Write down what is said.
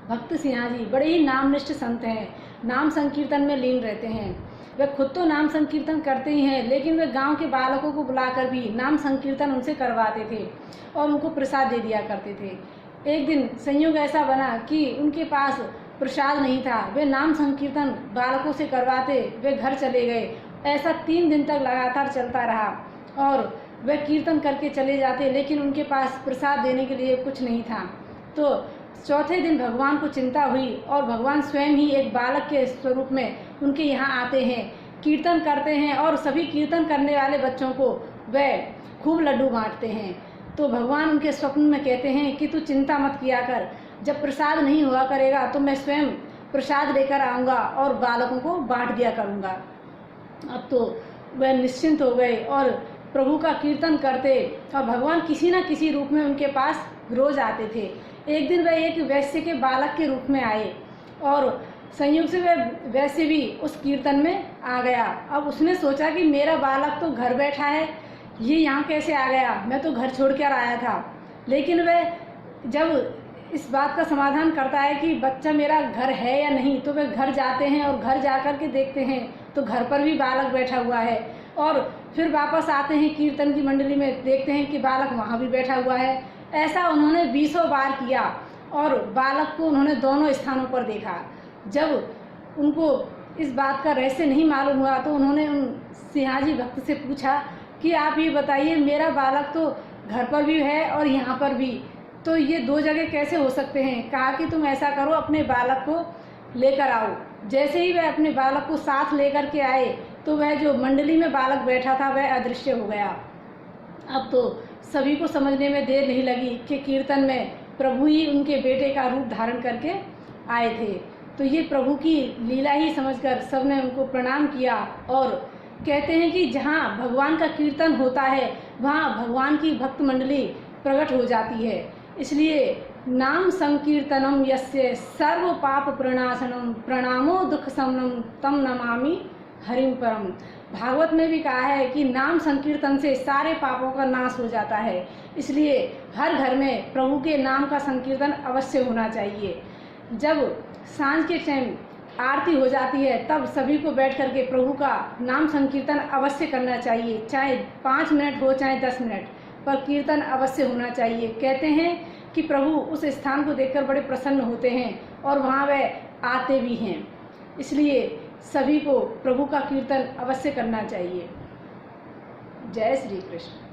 भक्त सिन्हा जी बड़े ही नामनिष्ठ संत हैं, नाम संकीर्तन में लीन रहते हैं। वे खुद तो नाम संकीर्तन करते ही हैं, लेकिन वे गांव के बालकों को बुलाकर भी नाम संकीर्तन उनसे करवाते थे और उनको प्रसाद दे दिया करते थे। एक दिन संयोग ऐसा बना कि उनके पास प्रसाद नहीं था। वे नाम संकीर्तन बालकों से करवाते, वे घर चले गए। ऐसा 3 दिन तक लगातार चलता रहा और वे कीर्तन करके चले जाते, लेकिन उनके पास प्रसाद देने के लिए कुछ नहीं था। तो चौथे दिन भगवान को चिंता हुई और भगवान स्वयं ही एक बालक के स्वरूप में उनके यहाँ आते हैं, कीर्तन करते हैं और सभी कीर्तन करने वाले बच्चों को वे खूब लड्डू बांटते हैं। तो भगवान उनके स्वप्न में कहते हैं कि तू चिंता मत किया कर, जब प्रसाद नहीं हुआ करेगा तो मैं स्वयं प्रसाद लेकर आऊँगा और बालकों को बांट दिया करूँगा। अब तो वह निश्चिंत हो गए और प्रभु का कीर्तन करते और भगवान किसी न किसी रूप में उनके पास रोज आते थे। एक दिन वह एक वैश्य के बालक के रूप में आए और संयोग से वह वैश्य भी उस कीर्तन में आ गया। अब उसने सोचा कि मेरा बालक तो घर बैठा है, ये यहाँ कैसे आ गया, मैं तो घर छोड़ कर आया था। लेकिन वह जब इस बात का समाधान करता है कि बच्चा मेरा घर है या नहीं, तो वे घर जाते हैं और घर जाकर के देखते हैं तो घर पर भी बालक बैठा हुआ है। और फिर वापस आते हैं कीर्तन की मंडली में, देखते हैं कि बालक वहाँ भी बैठा हुआ है। ऐसा उन्होंने 20 बार किया और बालक को उन्होंने दोनों स्थानों पर देखा। जब उनको इस बात का रहस्य नहीं मालूम हुआ तो उन्होंने उन सिन्हा जी भक्त से पूछा कि आप ये बताइए, मेरा बालक तो घर पर भी है और यहाँ पर भी, तो ये 2 जगह कैसे हो सकते हैं। कहा कि तुम ऐसा करो, अपने बालक को लेकर आओ। जैसे ही वह अपने बालक को साथ लेकर के आए तो वह जो मंडली में बालक बैठा था वह अदृश्य हो गया। अब तो सभी को समझने में देर नहीं लगी कि कीर्तन में प्रभु ही उनके बेटे का रूप धारण करके आए थे। तो ये प्रभु की लीला ही समझकर सबने उनको प्रणाम किया और कहते हैं कि जहाँ भगवान का कीर्तन होता है वहाँ भगवान की भक्त मंडली प्रकट हो जाती है। इसलिए नाम संकीर्तनम यस्य सर्व पाप प्रणाशनम प्रणामो दुख समनम तम नमामि हरिम परम। भागवत में भी कहा है कि नाम संकीर्तन से सारे पापों का नाश हो जाता है। इसलिए हर घर में प्रभु के नाम का संकीर्तन अवश्य होना चाहिए। जब सांझ के टाइम आरती हो जाती है तब सभी को बैठ करके प्रभु का नाम संकीर्तन अवश्य करना चाहिए, चाहे 5 मिनट हो चाहे 10 मिनट, पर कीर्तन अवश्य होना चाहिए। कहते हैं कि प्रभु उस स्थान को देखकर बड़े प्रसन्न होते हैं और वहाँ वह आते भी हैं। इसलिए सभी को प्रभु का कीर्तन अवश्य करना चाहिए। जय श्री कृष्ण।